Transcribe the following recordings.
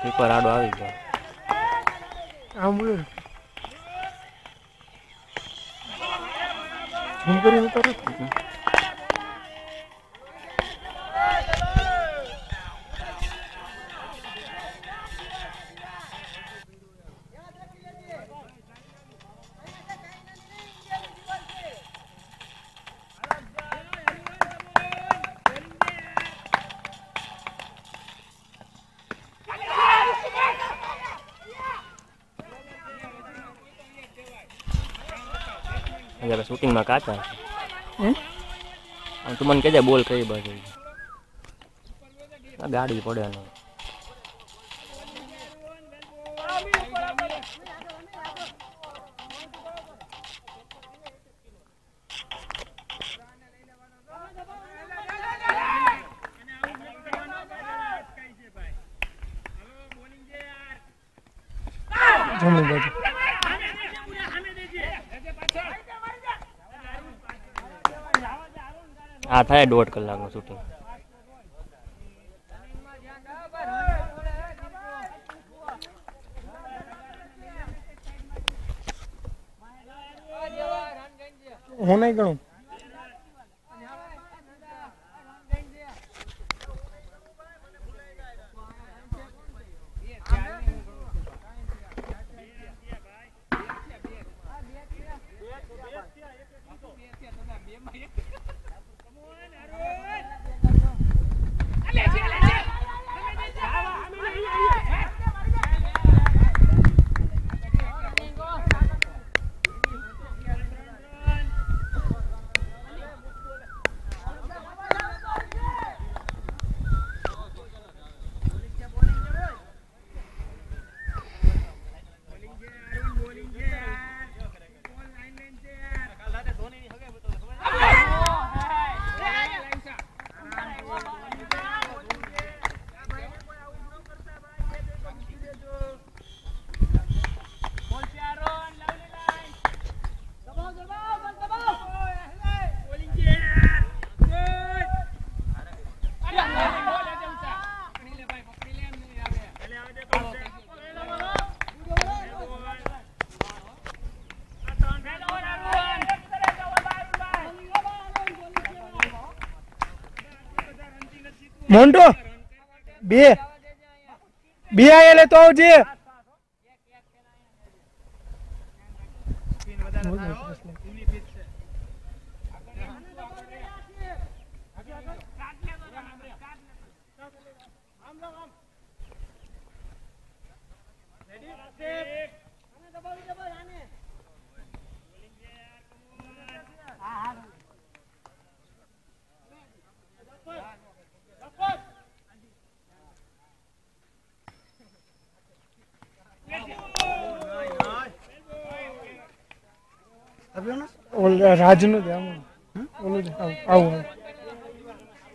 Keeper आडो આવી ગયો આમ બોલ હું કરી ઉતારો जरा शूटिंग में काचा है तू मन कह बोल कई बाजू गाड़ी पड़े नहीं જમણી બાજુ आ था 1.5 कलाक में शूटिंग હું નહીં ગણું મોન્ટો બે બે આયા લે તો આવજે રાજનો દે આમ ઓલો દે આવું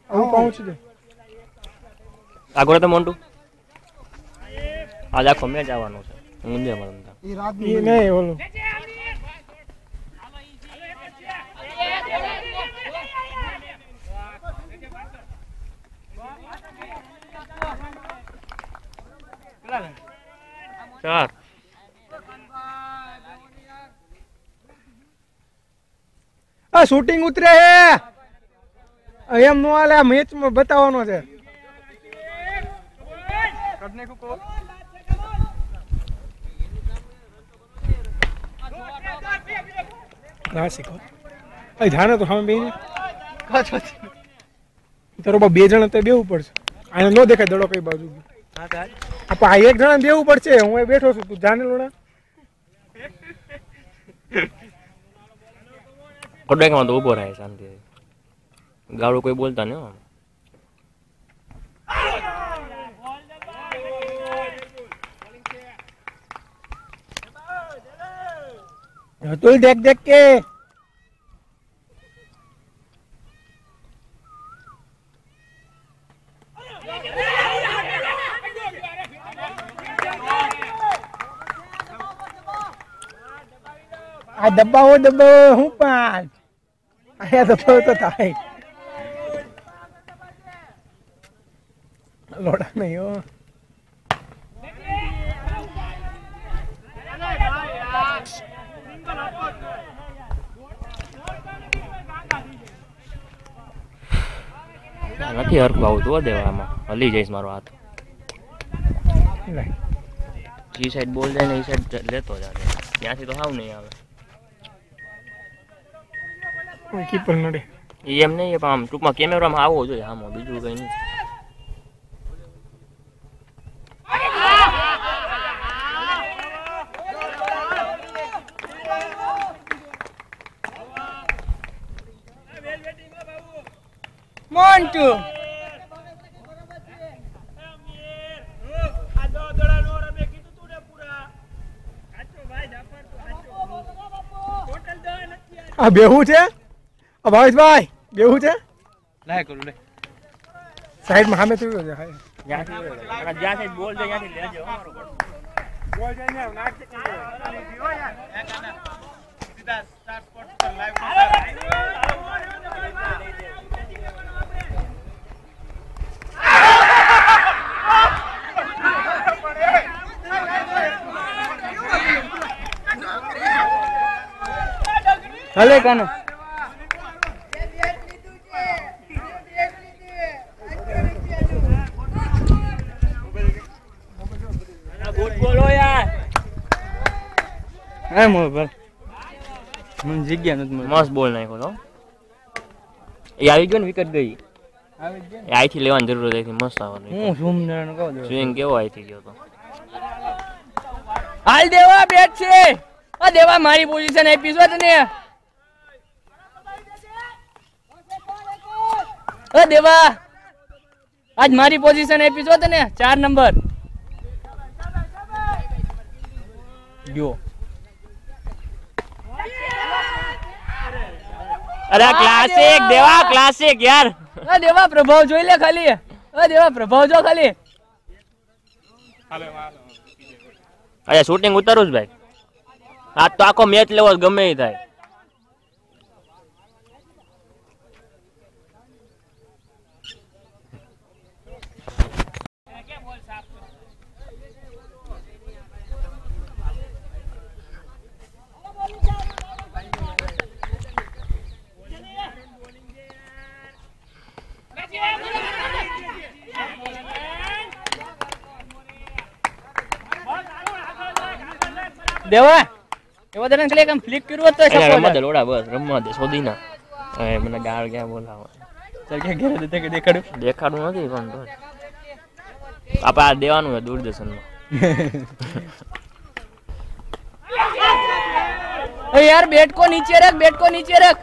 આવું પહોંચી દે આગળ તો મોન્ટુ આજ આખો મેચ આવવાનો છે મુંજે મળતા ઈ રાત ની નહીં ઓલો ચાર આ શૂટિંગ ઉતરે હે એમ નો આલે મેચ માં બતાવવાનો છે કડને કો રાશિકો એ ધ્યાન તો સામે બેને કાચો તારો બા બે જણા તો બેવું પડશે આને નો દેખાય દડો કઈ બાજુ હા તો આ એક જણા બેવું પડશે હું એ બેઠો છું તું જાને લોડા કોડેકમાં તો ઊભો રહે શાંતિ ગાળું કોઈ બોલતા નહીં તું દેખ દેખ के આ દબાવો દબાવો હું પાંચ આયા દબાવો તો થાય લોડા નહીં હો નથી હરખું આવતું હો દેવામાં, હલી જઈશ મારો હાથ. જે સાઈડ બોલ જાય ને એ સાઈડ લેતો જ આવે, ત્યાંથી તો સાવ નહીં આવે. કીપર નડે એમ નહીં, પણ આમ ટૂંકમાં કેમેરામાં આવવો જોઈએ આમાં, બીજું કંઈ નહીં. મોન્ટુ આ બેહું છે, ભાવેશભાઈ બેહું છે. લાય કરું લે સાઈડમાં સામે થયું છે. જ્યાં સાઈડ બોલ જાય ત્યાંથી લેજો. બોલ જાય ને નાખી સીધા સ્ટાર સ્પોર્ટ પર લાઈવ હલે કાનો બોલો યાર. હે મોબાઈલ મને જગ્યા નથી મળી. મસ્ત બોલ નાખ્યો તો. એ આવી ગયો ને, વિકેટ ગઈ. આવી ગયા એ આઈથી લેવાની જરૂર હતી, મસ્ત આવવાનું. હું ઝૂમ ને કહું દે સ્વિંગ કેવો આઈથી ગયો તો. હાલ દેવા બેટ છે. આ દેવા મારી પોઝિશન આપી છો તને. ઓ દેવા આજ મારી પોઝિશન આપી છો તને 4 નંબર જો. અરે ક્લાસિક દેવા, ક્લાસિક યાર. આ દેવા પ્રભાવ જોઈ લે ખાલી. આ દેવા પ્રભાવ જો ખાલી. અરે શૂટિંગ ઉતારું જ ભાઈ. આજ તો આખો મેચ લેવો ગમે એ થાય. દેવા એવા તને ખાલી આમ ફ્લિક કર્યું તો રમવા દે લોડા, બસ રમવા દે. સોધી ના મને ગાળ ક્યાં બોલાવે. ચાલ કે ઘરે દેતે કે દેખાડું. દેખાડું નથી પણ તો આપણે આ દેવાનું છે દૂરદર્શનમાં. અરે यार बैट को नीचे रख, बैट को नीचे रख.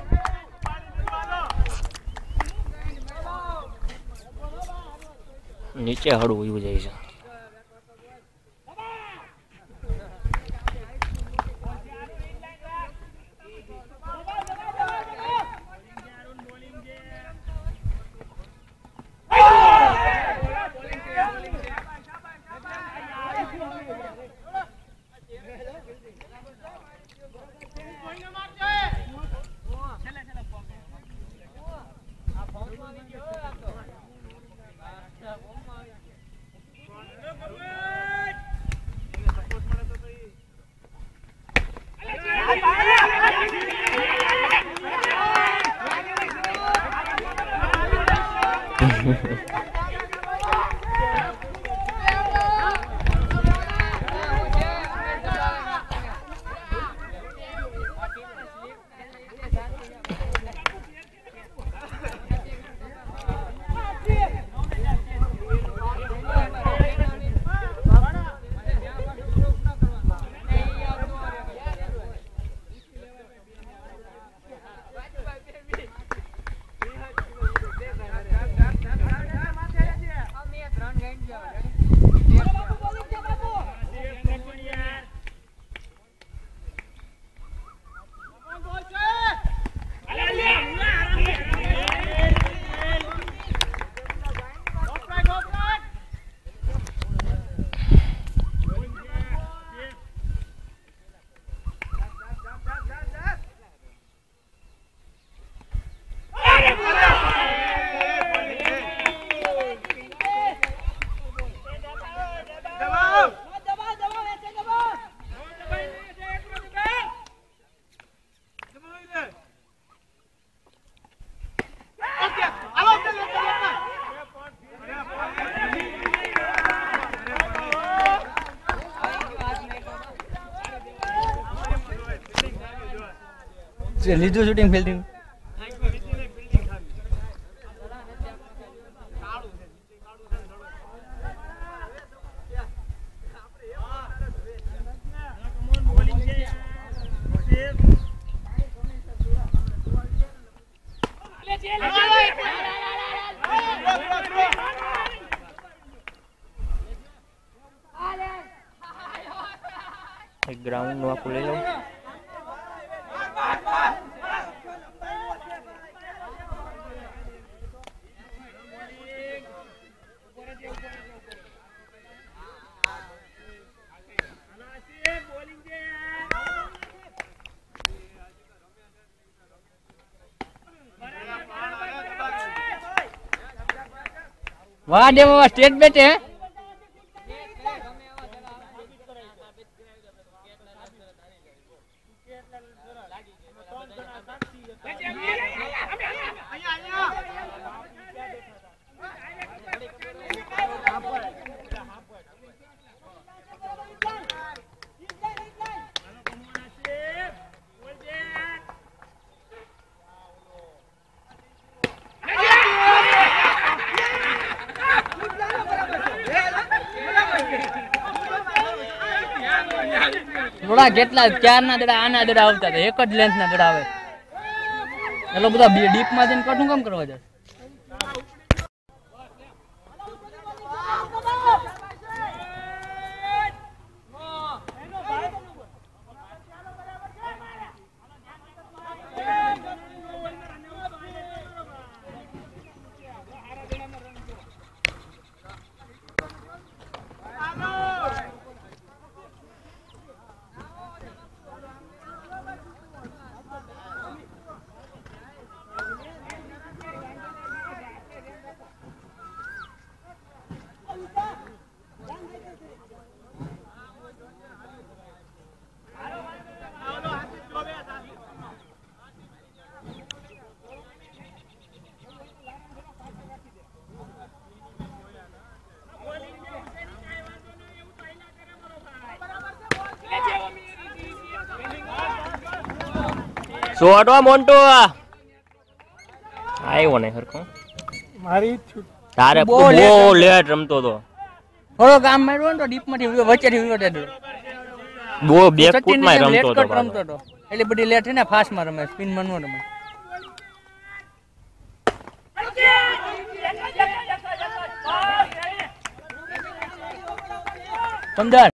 નીચે હળવું એવું જાય છે. લીધું શૂટિંગ ફિલ્ડિંગ ગ્રાઉન્ડ નું આખું લઈ લઉં. વાહ દેવા સ્ટેટ બેટ હે થોડા કેટલા ચારના દડા આના દડા આવતા હતા એક જ લેન્થ ના દડા આવે એટલો બધા ડીપ માં જઈને કટું કામ કરવા જાય સોટવા મોન્ટો આવ્યો ને હરખો મારી તારે બહુ લેટ રમતો તો થોડો કામ માર્યો ને તો ડીપ માંથી વચ્ચેથી વિવટે દો બહુ બેક ફૂટ માં રમતો તો એટલે બધી લેટ છે ને ફાસ્ટ માં રમે સ્પિન માં નો રમે સમજાય